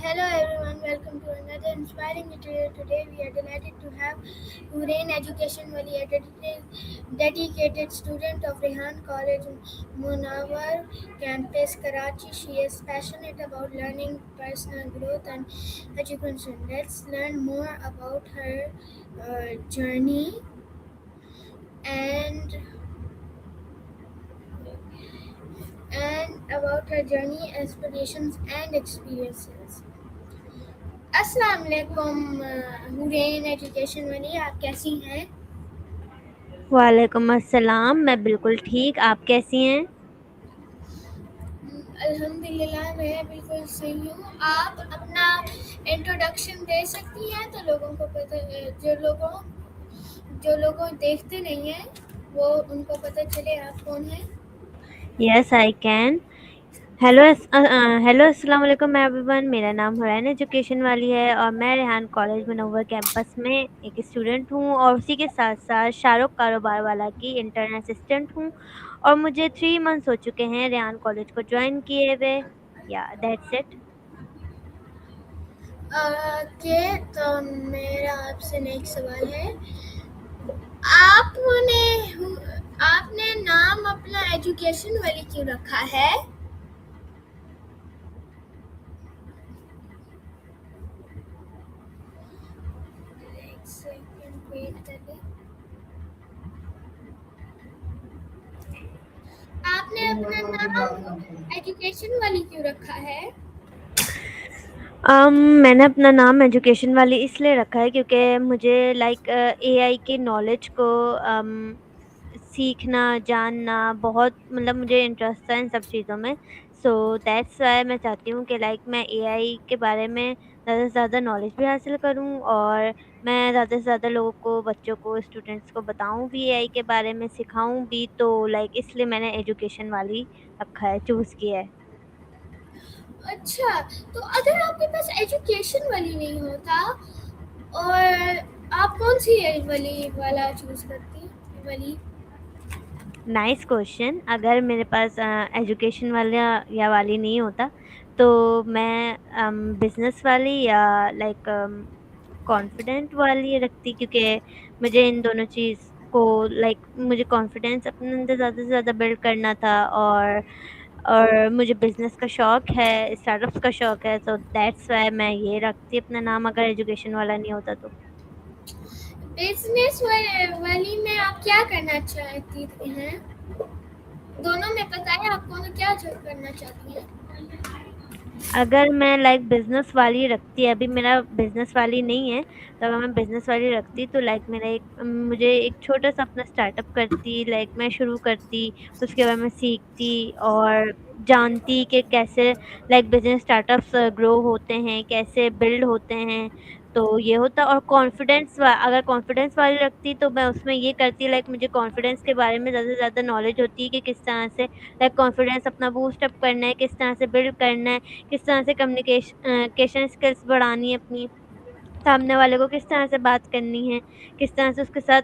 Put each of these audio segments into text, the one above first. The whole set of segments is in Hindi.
Hello everyone, welcome to another inspiring interview. Today we are delighted to have Nureen Education Wali, a dedicated student of Rehan College, Munawar campus, Karachi. She is passionate about learning, personal growth and education. Let's learn more about her journey and aspirations and experiences. अस्सलाम वालेकुम नूरेन एजुकेशन वाली आप कैसी हैं? वालेकुम अस्सलाम। मैं बिल्कुल ठीक, आप कैसी हैं? अल्हम्दुलिल्लाह मैं बिल्कुल सही हूँ। आप अपना इंट्रोडक्शन दे सकती हैं तो लोगों को पता जो लोगों देखते नहीं हैं वो उनको पता चले आप कौन हैं। Yes I can. हेलो अस्सलाम वालेकुम एवरीवन। मेरा नाम हुरैन एजुकेशन वाली है और मैं रेहान कॉलेज मुनव्वर कैंपस में एक स्टूडेंट हूँ और उसी के साथ साथ शाहरुख कारोबार वाला की इंटर्न असिस्टेंट हूँ और मुझे 3 मंथ्स हो चुके हैं रेहान कॉलेज को ज्वाइन किए हुए। या दैट्स इट। के तो मेरा आपसे नेक्स्ट सवाल है आपने आपने नाम अपना एजुकेशन वाली क्यों रखा है? एक सेकंड वेट करें। आपने अपना नाम एजुकेशन वाली क्यों रखा है? मैंने अपना नाम एजुकेशन वाली इसलिए रखा है क्योंकि मुझे एआई की नॉलेज को सीखना, जानना बहुत मतलब मुझे इंटरेस्ट था इन सब चीज़ों में। सो दैट्स व्हाई मैं चाहती हूँ कि मैं एआई के बारे में ज़्यादा से ज़्यादा नॉलेज भी हासिल करूँ और मैं ज़्यादा से ज़्यादा लोगों को, बच्चों को, स्टूडेंट्स को बताऊँ भी एआई के बारे में, सिखाऊँ भी। तो इसलिए मैंने एजुकेशन वाली रखा है, चूज़ किया है। अच्छा, तो अगर आपके पास एजुकेशन वाली नहीं होता और आप कौन सी वाली वाला चूज करती वाली? Nice question. अगर मेरे पास एजुकेशन वाला या वाली नहीं होता तो मैं बिजनेस वाली या कॉन्फिडेंट वाली रखती, क्योंकि मुझे इन दोनों चीज़ को मुझे कॉन्फिडेंस अपने अंदर ज़्यादा से ज़्यादा बिल्ड करना था और मुझे बिजनेस का शौक है, स्टार्टअप्स का शौक है। सो दैट्स व्हाई मैं ये रखती अपना नाम अगर एजुकेशन वाला नहीं होता तो। बिजनेस वाली में आप क्या करना चाहती हैं? दोनों में बताएं आप कौन क्या करना चाहती हैं? अगर मैं बिज़नेस वाली रखती, अभी मेरा बिज़नेस वाली नहीं है, तो अगर मैं बिज़नेस वाली रखती तो मुझे एक छोटा-सा अपना स्टार्टअप करती, मैं शुरू करती, उसके बाद मैं सीखती और जानती कि कैसे बिज़नेस स्टार्टअप्स ग्रो होते हैं, कैसे बिल्ड होते हैं। तो ये होता और अगर कॉन्फिडेंस वाली रखती तो मैं उसमें ये करती, मुझे कॉन्फिडेंस के बारे में ज़्यादा से ज़्यादा नॉलेज होती कि किस तरह से कॉन्फिडेंस अपना बूस्ट अप करना है, किस तरह से बिल्ड करना है, किस तरह से केशन स्किल्स बढ़ानी है अपनी, सामने वाले को किस तरह से बात करनी है, किस तरह से उसके साथ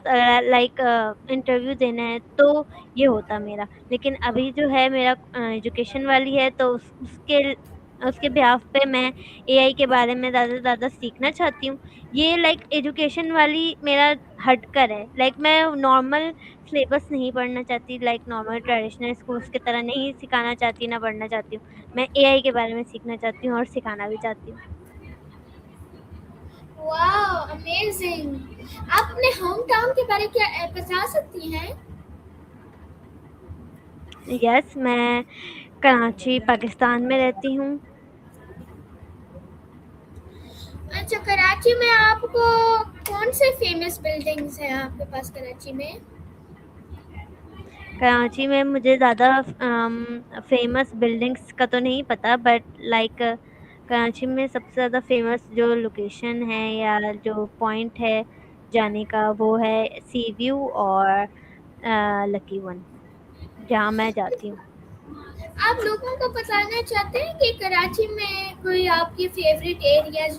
इंटरव्यू देना है। तो ये होता मेरा। लेकिन अभी जो है मेरा एजुकेशन वाली है तो उसके बिहाफ़ पे मैं एआई के बारे में ज़्यादा से ज़्यादा सीखना चाहती हूँ। ये एजुकेशन वाली मेरा हटकर है। मैं नॉर्मल सिलेबस नहीं पढ़ना चाहती, नॉर्मल ट्रेडिशनल स्कूल्स की तरह नहीं सिखाना चाहती, ना पढ़ना चाहती हूँ। मैं एआई के बारे में सीखना चाहती हूँ और सिखाना भी चाहती हूँ। Wow, amazing! आप अपने होम टाउन के बारे क्या बता सकती हैं? यस, मैं कराची, पाकिस्तान में रहती हूँ। अच्छा, कराची में आपको कौन से फेमस बिल्डिंग्स हैं आपके पास कराची में? कराची में मुझे ज़्यादा फ़ेमस बिल्डिंग्स का तो नहीं पता, बट कराची में सबसे ज़्यादा फ़ेमस जो लोकेशन है या जो पॉइंट है जाने का, वो है सी व्यू और लकी वन, जहाँ मैं जाती हूँ। आप लोगों को बताना चाहते हैं कि कराची में कोई आपकी फेवरेट एरियाज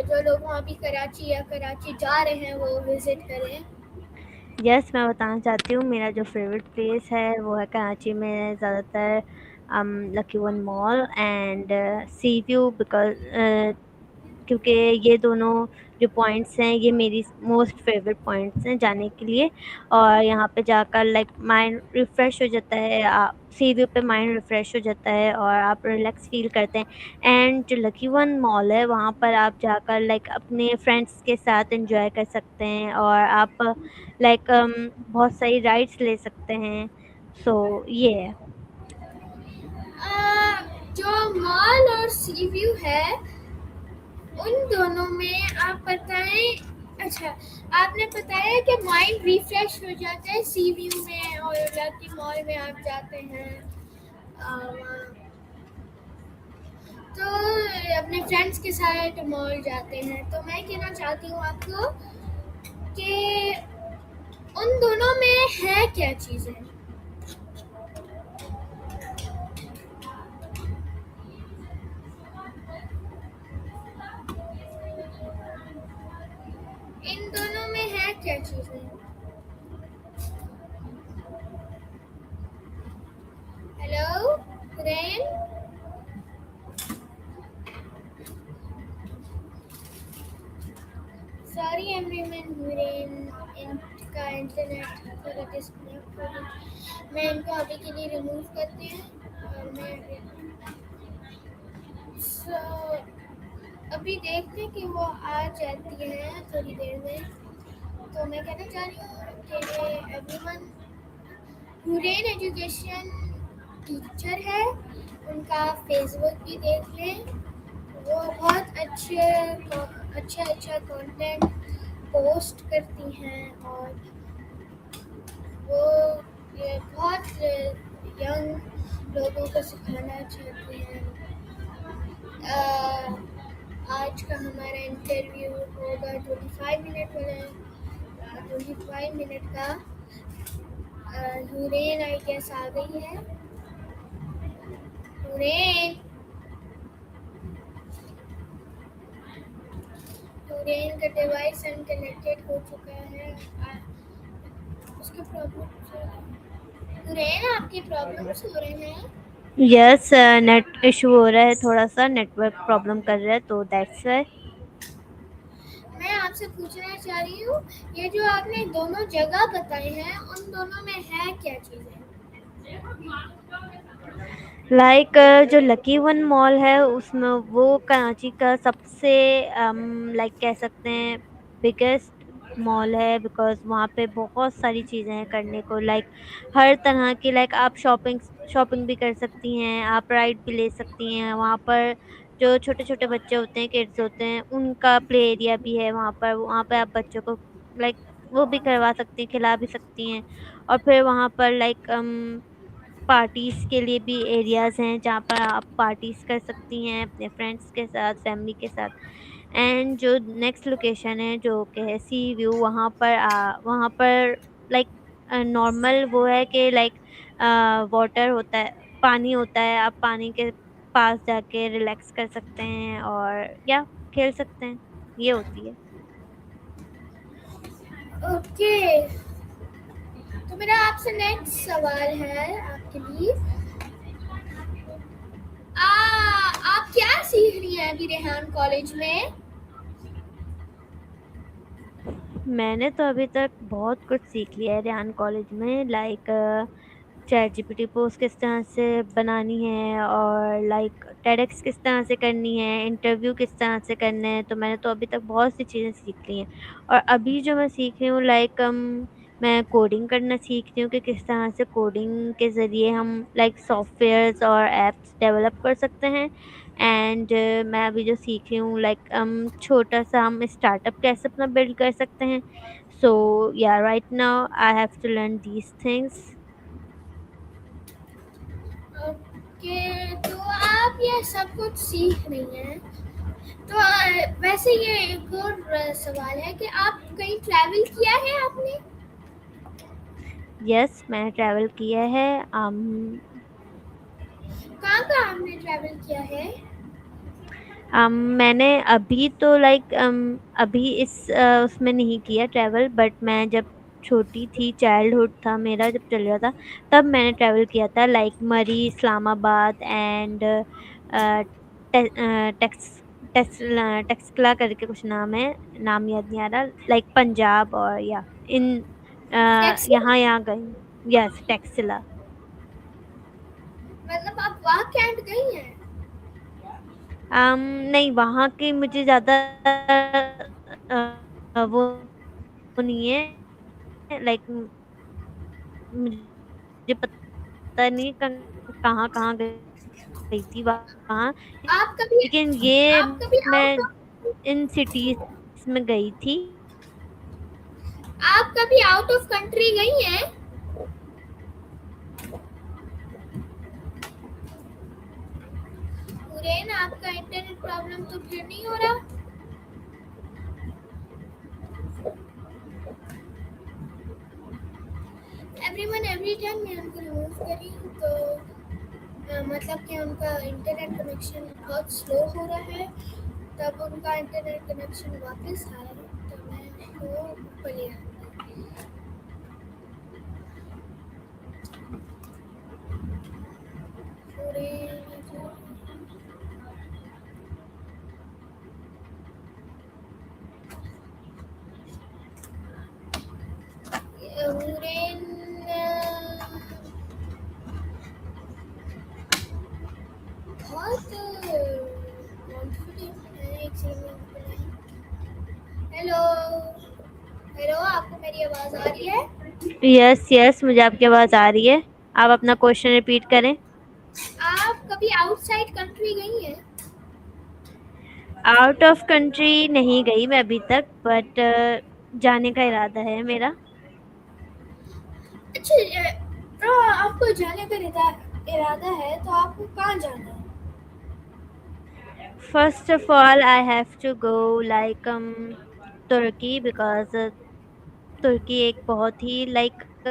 जो लोग वहाँ भी कराची या कराची जा रहे हैं वो विजिट करें? यस, मैं बताना चाहती हूँ, मेरा जो फ़ेवरेट प्लेस है वो है कराची में ज़्यादातर Lucky One Mall and Sea View because क्योंकि ये दोनों जो पॉइंट्स हैं ये मेरी मोस्ट फेवरेट पॉइंट्स हैं जाने के लिए। और यहाँ पे जाकर लाइक माइंड रिफ्रेश हो जाता है, सी व्यू पे माइंड रिफ्रेश हो जाता है और आप रिलैक्स फील करते हैं। एंड जो लकी वन मॉल है वहाँ पर आप जाकर लाइक अपने फ्रेंड्स के साथ एंजॉय कर सकते हैं और आप लाइक बहुत सारी राइड्स ले सकते हैं। सो ये है। जो मॉल और सी व्यू है उन दोनों में आप बताएं। अच्छा, आपने बताया कि माइंड रिफ्रेश हो जाता है सी व्यू में और लकी मॉल में आप जाते हैं वहाँ, तो अपने फ्रेंड्स के साथ मॉल जाते हैं। तो मैं कहना चाहती हूँ आपको कि उन दोनों में है क्या चीज़ें। इन दोनों में है क्या चीज़ें। Hello rain. Sorry everyone, rain इनका इंटरनेट थोड़ा डिस्कनेक्ट हो गया। मैं इनको अभी के लिए रिमूव करती हूँ और मैं अभी देखते हैं कि वो आ जाती है थोड़ी देर में। तो मैं कहना चाह रही हूँ कि एवरीवन हुरैन एजुकेशन टीचर है, उनका फेसबुक भी देख लें। वो बहुत अच्छा कंटेंट पोस्ट करती हैं और वो ये बहुत यंग लोगों को सिखाना चाहती हैं। आज का हमारा इंटरव्यू होगा 25 मिनट वाला, 25 मिनट का। हुरैन आई गेस आ गई है। हुरैन हुरैन का डिवाइस अनकनेक्टेड हो चुका है। उसके प्रॉब्लम हुरैन आपकी प्रॉब्लम्स हो रहे हैं। यस, नेट इशू हो रहा है, थोड़ा सा नेटवर्क प्रॉब्लम कर रहा है तो दैट्स वाई। मैं आपसे पूछना चाह रही हूँ, ये जो आपने दोनों जगह बताई हैं उन दोनों में है क्या चीज़ें। लाइक जो लकी वन मॉल है उसमें वो कराची का सबसे लाइक कह सकते हैं बिगेस्ट मॉल है बिकॉज वहाँ पे बहुत सारी चीज़ें हैं करने को। लाइक हर तरह की, लाइक आप शॉपिंग शॉपिंग भी कर सकती हैं, आप राइड भी ले सकती हैं वहाँ पर। जो छोटे छोटे बच्चे होते हैं, किड्स होते हैं, उनका प्ले एरिया भी है वहाँ पे आप बच्चों को लाइक वो भी करवा सकती हैं, खिला भी सकती हैं। और फिर वहाँ पर लाइक पार्टीज़ के लिए भी एरियाज़ हैं जहाँ पर आप पार्टीज़ कर सकती हैं अपने फ्रेंड्स के साथ, फैमिली के साथ। एंड जो नेक्स्ट लोकेशन है जो कि है सी व्यू, वहाँ पर लाइक नॉर्मल वो है कि लाइक वाटर होता है, पानी होता है, आप पानी के पास जाके रिलैक्स कर सकते हैं और या खेल सकते हैं, ये होती है। ओके, तो मेरा आपसे नेक्स्ट सवाल है आपके लिए। आप क्या सीख रही हैं अभी रेहान कॉलेज में। मैंने तो अभी तक बहुत कुछ सीख लिया है रेहान कॉलेज में। लाइक चैट जीपीटी पोस्ट किस तरह से बनानी है और लाइक टेडक्स किस तरह से करनी है, इंटरव्यू किस तरह से करने हैं। तो मैंने तो अभी तक बहुत सी चीज़ें सीख ली हैं। और अभी जो मैं सीख रही हूँ लाइक मैं कोडिंग करना सीख रही हूँ कि किस तरह से कोडिंग के ज़रिए हम लाइक सॉफ्टवेयर्स और एप्स डेवलप कर सकते हैं। एंड मैं अभी जो सीख रही हूँ लाइक छोटा सा हम स्टार्टअप कैसे अपना बिल्ड कर सकते हैं। So yeah right now I have to learn these things. Okay, तो आप ये सब कुछ सीख रही हैं। तो वैसे ये एक और सवाल है कि आप कहीं ट्रैवल किया है आपने। यस, मैंने ट्रैवल किया है। कहाँ कहाँ आपने ट्रैवल किया है। मैंने अभी तो लाइक अभी इस उसमें नहीं किया ट्रैवल, बट मैं जब छोटी थी, चाइल्डहुड था मेरा जब चल रहा था, तब मैंने ट्रैवल किया था लाइक मरी, इस्लामाबाद एंड टेक्सला करके कुछ नाम है, नाम याद नहीं आ रहा, लाइक पंजाब और या इन टैक्सी? यहाँ गई। यस, टेक्सला। मतलब आप वहाँ कैंट गई हैं? नहीं, वहाँ की मुझे ज़्यादा वो नहीं है, लाइक मुझे पता नहीं कहाँ-कहाँ गई थी वहाँ, आप कभी लेकिन ये आप कभी मैं आउट ऑफ इन सिटीज़ में गई थी। आप कभी आउट ऑफ कंट्री गई हैं? हुरैन, आपका इंटरनेट प्रॉब्लम तो फिर नहीं हो रहा? एवरीवन, एवरी टाइम मैं उनको रिमूव करी तो मतलब कि उनका इंटरनेट कनेक्शन बहुत स्लो हो रहा है। तब उनका इंटरनेट कनेक्शन वापस आया तो मैं उनको ऊपर ले आई। हुरैन बहुत कॉन्फिडेंट है एक्सपेरिमेंट में। हेलो, हेलो, आपको मेरी आवाज़ आ रही है? यस, यस, मुझे आपकी आवाज़ आ रही है। आप अपना क्वेश्चन रिपीट करें। आप कभी आउटसाइड कंट्री गई हैं? आउट ऑफ कंट्री नहीं गई मैं अभी तक, बट जाने का इरादा है मेरा। अच्छा, तो आपको जाने का इरादा है तो आपको कहाँ जाना है? First of all I have to go like Turkey, because तुर्की एक बहुत ही लाइक अ,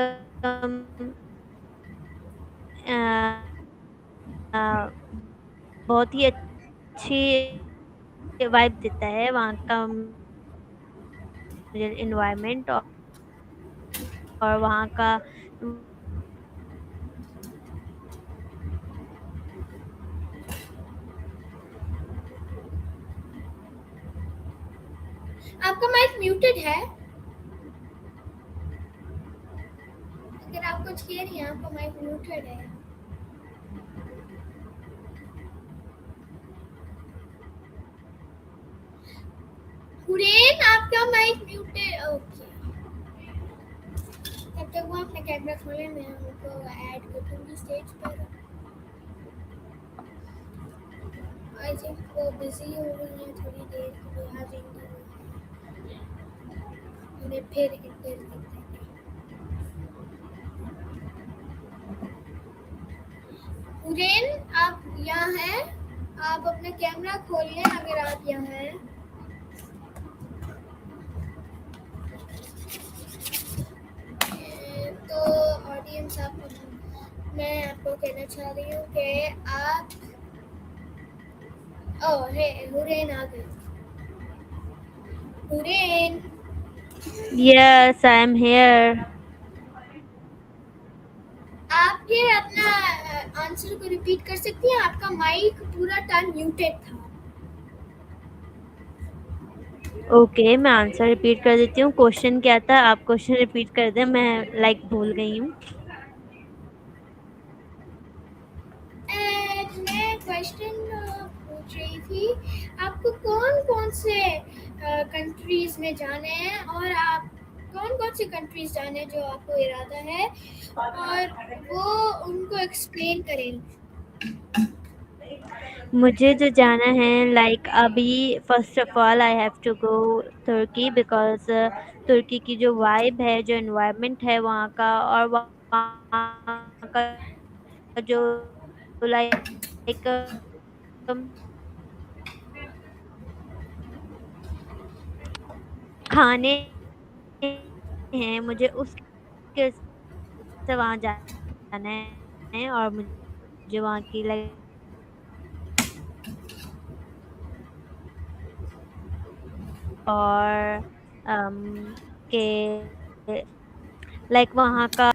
अ, बहुत ही अच्छी वाइब देता है वहाँ का मुझे एनवायरनमेंट, और वहाँ का आपका माइक म्यूटेड है। अगर आप कुछ कह रही हैं, आपका माइक म्यूटेड है। हुरैन, आपका माइक म्यूटेड। ओके, तब तक वो अपने कैमरा खोले, मैं उनको ऐड कर दूंगी स्टेज पर। आई थिंक वो बिजी हो रही हैं, थोड़ी देर के लिए आ जाएंगी। उन्हें फिर इंटर करते हैं। हुरैन, आप यहाँ हैं? आप अपना कैमरा खोल लें अगर आप यहाँ हैं। तो ऑडियंस, मैं आपको कहना चाह रही हूँ कि आप ओह हे हुरैन आ गए। Hurain, yes, I am here. आप फिर अपना आंसर को रिपीट कर सकती हैं? आपका माइक पूरा टाइम म्यूटेड था। ओके, मैं आंसर रिपीट कर देती हूँ। क्वेश्चन क्या था, आप क्वेश्चन रिपीट कर दें, मैं लाइक भूल गई हूँ। एंड मैं क्वेश्चन पूछ रही थी, आपको कौन कौन से कंट्रीज में जाने हैं और आप कौन कौन सी कंट्रीज जाने हैं जो आपको इरादा है, और वो उनको एक्सप्लेन करें। मुझे जो जाना है लाइक अभी, first of all I have to go Turkey, because तुर्की की जो वाइब है, जो एनवायरनमेंट है वहाँ का, और वहाँ का जो लाइक खाने हैं, मुझे उसके से वहाँ जाना है, और मुझे वहाँ की लाइक और के लाइक वहाँ का।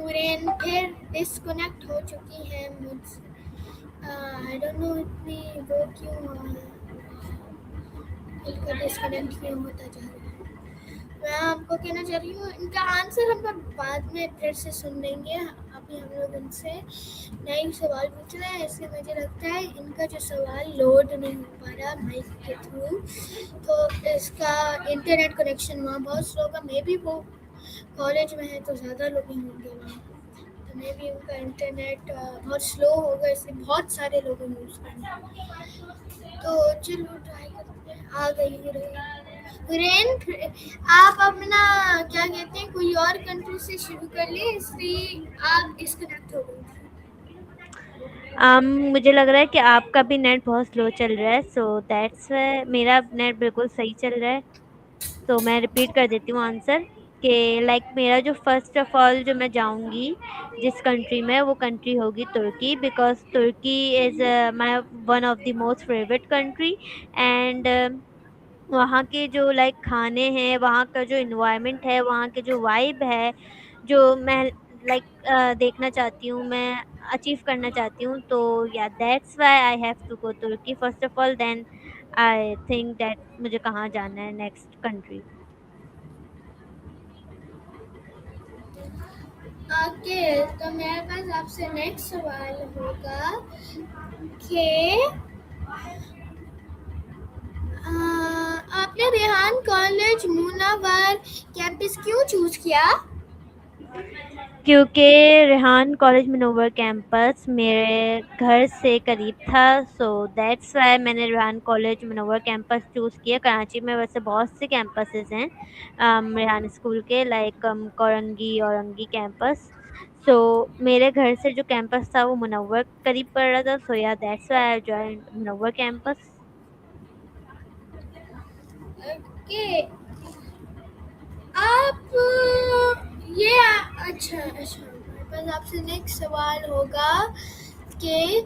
उरेन फिर डिस्कनेक्ट हो चुकी है मुझसे। आई डोंट नो इतनी वो क्यों हुआ है, इनका डिस्कनेक्ट क्यों होता जा रहा है। मैं आपको कहना चाह रही हूँ इनका आंसर हम लोग बाद में फिर से सुन लेंगे। अभी हम लोग इनसे नए सवाल पूछ रहे हैं, इसलिए मुझे लगता है इनका जो सवाल लोड नहीं हो पा रहा माइक के थ्रू, तो इसका इंटरनेट कनेक्शन वहाँ बहुत स्लो होगा। मे बी वो कॉलेज में है तो ज़्यादा लोग ही होंगे वहाँ, तो मे बी उनका इंटरनेट बहुत स्लो होगा, इसलिए बहुत सारे लोग यूज़ करेंगे। तो चलो ट्राई करते हैं। आ गई हुरैन, आप अपना क्या कहते हैं कोई और कंट्री से शुरू कर लिए, इसलिए आप डिस्कनेक्ट हो गई थी। मुझे लग रहा है कि आपका भी नेट बहुत स्लो चल रहा है, सो दैट्स मेरा नेट बिल्कुल सही चल रहा है। तो मैं रिपीट कर देती हूँ आंसर कि लाइक मेरा जो फर्स्ट ऑफ ऑल जो मैं जाऊँगी जिस कंट्री में, वो कंट्री होगी तुर्की, because Turkey is my one of the most favourite country. And वहाँ के जो लाइक खाने हैं, वहाँ का जो इन्वायरमेंट है, वहाँ के जो वाइब है, जो मैं लाइक देखना चाहती हूँ, मैं अचीव करना चाहती हूँ, तो yeah that's why I have to go Turkey first of all, then I think that मुझे कहाँ जाना है नेक्स्ट कंट्री। ओके, तो मेरे पास आपसे नेक्स्ट सवाल होगा कि आपने रेहान कॉलेज मुनावर कैंपस क्यों चूज किया? क्योंकि रेहान कॉलेज मनोवर कैंपस मेरे घर से करीब था, सो दैट्स वाई मैंने Rehan college manoeuvre campus choose किया। कराची में वैसे बहुत से कैंपसेस हैं रेहान स्कूल के, लाइक कोरंगी औरंगी कैंपस। सो मेरे घर से जो कैंपस था वो मनोवर करीब पड़ रहा था, सो या that's why I joined manoeuvre campus. Okay, आप ये अच्छा अच्छा, मेरे पास आपसे नेक्स्ट सवाल होगा कि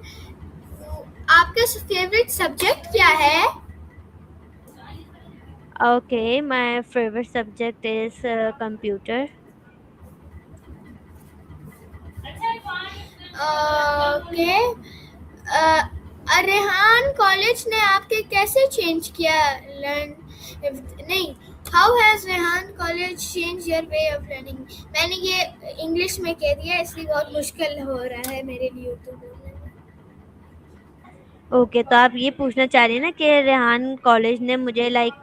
आपका फेवरेट सब्जेक्ट क्या है? Okay, my favourite subject is computer. Okay, Rehan college ने आपके कैसे चेंज किया लर्न नहीं, how has Rehan college change your way of learning? मैंने ये इंग्लिश में कह दिया, इसलिए बहुत मुश्किल हो रहा है मेरे लिए उर्दू बोलने में। ओके, तो आप ये पूछना चाह रही हैं ना कि रेहान कॉलेज ने मुझे लाइक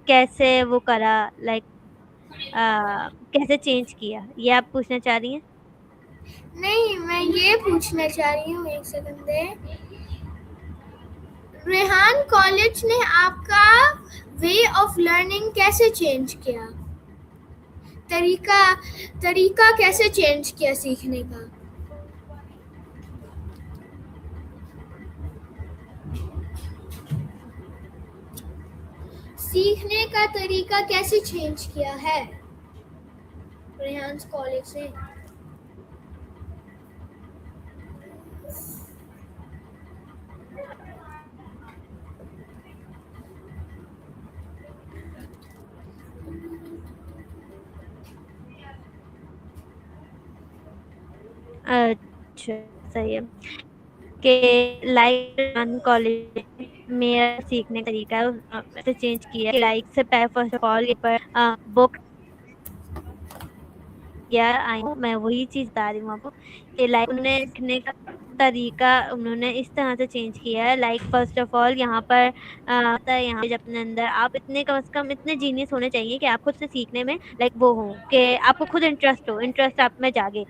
कैसे वो करा, लाइक कैसे चेंज किया, ये आप पूछना चाह रही हैं? नहीं, मैं ये पूछना चाह रही हूँ, एक सेकंड दे। रेहान कॉलेज ने आपका वे ऑफ लर्निंग कैसे चेंज किया? तरीका तरीका कैसे चेंज किया सीखने का? सीखने का तरीका कैसे चेंज किया है रेहान कॉलेज से? अच्छा, सही है कि लाइक रेहान कॉलेज मेरा सीखने का तरीका ऐसे चेंज किया, लाइक से फर्स्ट ऑफ ऑल पर बुक यार आई हूँ, मैं वही चीज़ बता रही हूँ आपको कि लाइक उन्होंने लिखने का तरीका उन्होंने इस तरह से चेंज किया है। लाइक फर्स्ट ऑफ ऑल यहाँ पर होता है, यहाँ पे अपने अंदर आप इतने कम से कम इतने जीनियस होने चाहिए कि आप खुद से सीखने में लाइक वो हो कि आपको खुद इंटरेस्ट हो, इंटरेस्ट आप में जागे।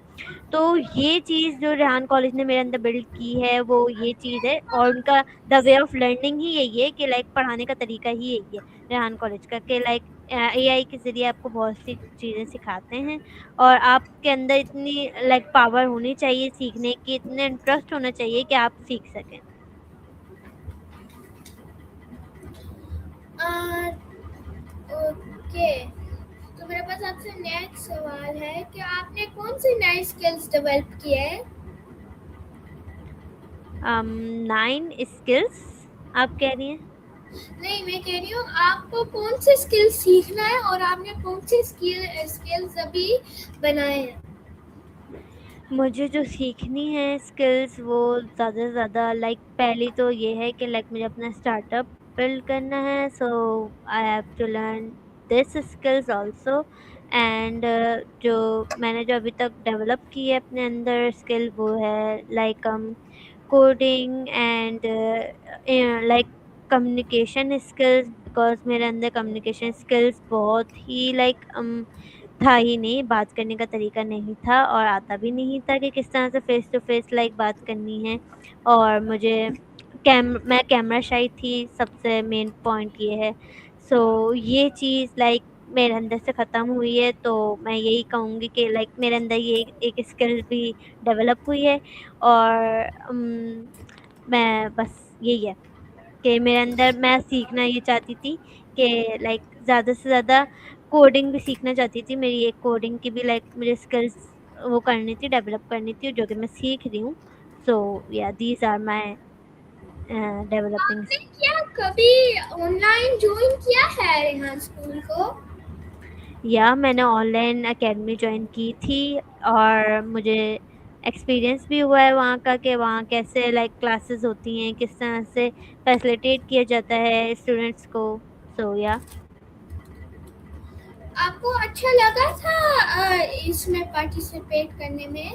तो ये चीज़ जो रेहान कॉलेज ने मेरे अंदर बिल्ड की है वो ये चीज़ है, और उनका द वे ऑफ लर्निंग ही यही है कि लाइक पढ़ाने का तरीका ही यही है रेहान कॉलेज का, कि लाइक एआई के ज़रिए आपको बहुत सी चीज़ें सिखाते हैं, और आपके अंदर इतनी लाइक पावर होनी चाहिए सीखने की, इतने इंटरेस्ट होना चाहिए कि आप सीख सकें। ओके, तो मेरे पास आपसे नेक्स्ट सवाल है कि आपने कौन सी नई स्किल्स डेवलप की है? 9 स्किल्स आप कह रही हैं? नहीं, मैं कह रही हूँ आपको कौन से स्किल सीखना है और आपने कौन से स्किल्स अभी बनाए हैं? मुझे जो सीखनी है स्किल्स वो ज़्यादा से ज़्यादा लाइक पहली तो ये है कि लाइक मुझे अपना स्टार्टअप बिल्ड करना है, so I have to learn this skills also. And जो मैंने जो अभी तक डेवलप की है अपने अंदर स्किल वो है like coding and like communication skills, because मेरे अंदर कम्युनिकेशन स्किल्स बहुत ही लाइक था ही नहीं, बात करने का तरीका नहीं था और आता भी नहीं था कि किस तरह से फ़ेस टू फ़ेस लाइक बात करनी है। और मुझे मैं कैमरा शाई थी, सबसे मेन पॉइंट ये है। सो ये चीज़ लाइक मेरे अंदर से ख़त्म हुई है, तो मैं यही कहूँगी कि लाइक मेरे अंदर ये एक स्किल भी डेवलप हुई है। और मैं बस यही है कि मेरे अंदर मैं सीखना ये चाहती थी कि लाइक ज़्यादा से ज़्यादा कोडिंग भी सीखना चाहती थी। मेरी एक कोडिंग की भी लाइक मुझे स्किल्स वो करनी थी, डेवलप करनी थी, जो कि मैं सीख रही हूँ। सो या दीज़ आर माय डेवलपिंग। आपने क्या कभी ऑनलाइन ज्वाइन किया है रेहान स्कूल को? या मैंने ऑनलाइन अकेडमी जॉइन की थी और मुझे एक्सपीरियंस भी हुआ है वहाँ का कि वहाँ कैसे लाइक क्लासेस होती हैं, किस तरह से फैसिलिटेट किया जाता है स्टूडेंट्स को। सो या आपको अच्छा लगा था इसमें पार्टिसिपेट करने में?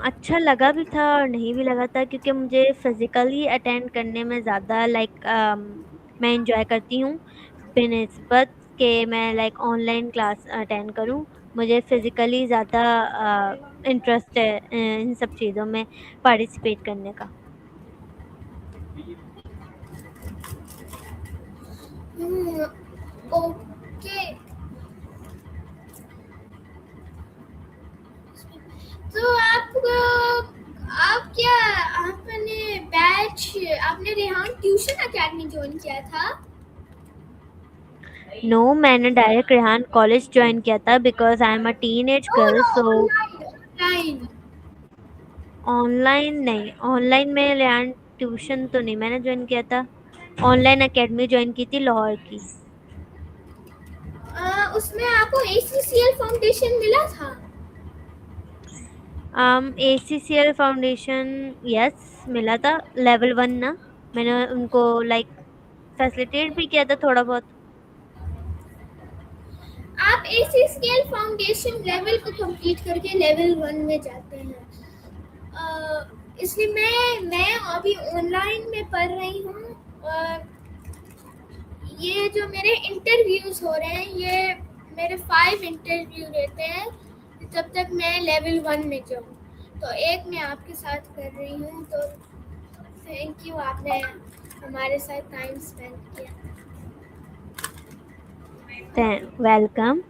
अच्छा लगा भी था और नहीं भी लगा था, क्योंकि मुझे फिज़िकली अटेंड करने में ज़्यादा लाइक मैं एन्जॉय करती हूँ बेनिस्बत के मैं लाइक ऑनलाइन क्लास अटेंड करूँ। मुझे फिज़िकली ज़्यादा इंटरेस्ट है इन सब चीज़ों में पार्टिसिपेट करने का। हम्म, ओके। तो आप क्या आपने रेहान ट्यूशन एकेडमी ज्वाइन किया था? नो, मैंने डायरेक्ट रेहान कॉलेज जॉइन किया था because I am a teenage no girl. No, so online online. Online नहीं, ऑनलाइन में रेहान ट्यूशन तो नहीं मैंने जॉइन किया था। ऑनलाइन अकेडमी जॉइन की थी लाहौर की। उसमें आपको एसीसीएल फाउंडेशन मिला था? एसीसीएल फाउंडेशन यस मिला था, लेवल 1 ना। मैंने उनको लाइक फैसिलिटेट भी किया था थोड़ा बहुत। आप एसीसीएल फाउंडेशन लेवल को कंप्लीट करके लेवल 1 में जाते हैं। इसलिए मैं अभी ऑनलाइन में पढ़ रही हूँ और ये जो मेरे इंटरव्यूज हो रहे हैं ये मेरे 5 इंटरव्यू रहते हैं जब तक मैं लेवल 1 में जाऊँ। तो एक मैं आपके साथ कर रही हूँ, तो थैंक यू, आपने हमारे साथ टाइम स्पेंड किया। वेलकम।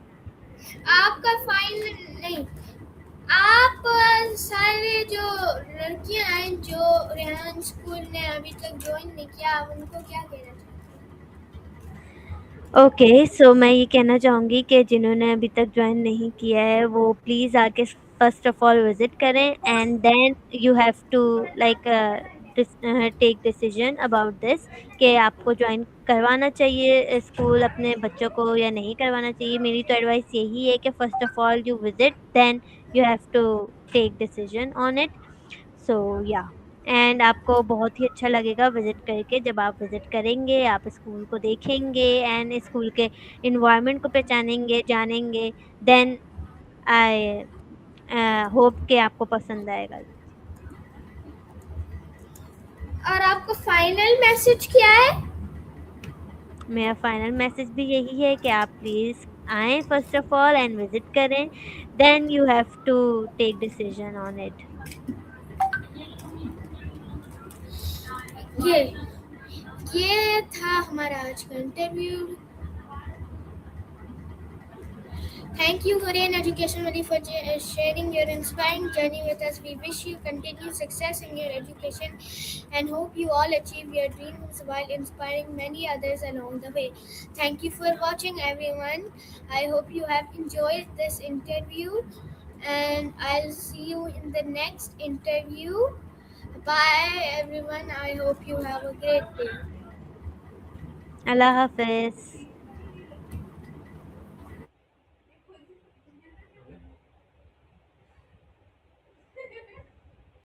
आपका फाइनल नहीं, आप सारे जो लड़कियां हैं जो रेहान स्कूल ने अभी तक ज्वाइन नहीं किया, आप उनको क्या कहना चाहते ओके, सो मैं ये कहना चाहूँगी कि जिन्होंने अभी तक जॉइन नहीं किया है वो प्लीज़ आके फर्स्ट ऑफ ऑल विज़िट करें and then you have to like take decision about this कि आपको जॉइन करवाना चाहिए स्कूल अपने बच्चों को या नहीं करवाना चाहिए। मेरी तो एडवाइस यही है कि first of all you visit, then you have to take decision on it. So या एंड आपको बहुत ही अच्छा लगेगा विज़िट करके। जब आप विज़िट करेंगे, आप स्कूल को देखेंगे एंड स्कूल के एनवायरनमेंट को पहचानेंगे, जानेंगे, देन आई होप कि आपको पसंद आएगा। हैं? और आपका फाइनल मैसेज क्या है? मेरा फाइनल मैसेज भी यही है कि आप प्लीज़ आएँ first of all and visit करें, then you have to take decision on it. ये ये था हमारा आज का interview. Thank you, Korean Education Valley, for sharing your inspiring journey with us. We wish you continued success in your education and hope you all achieve your dreams while inspiring many others along the way. Thank you for watching, everyone. I hope you have enjoyed this interview, and I'll see you in the next interview. Bye everyone. I hope you have a great day. अल्लाह हाफ़िज़।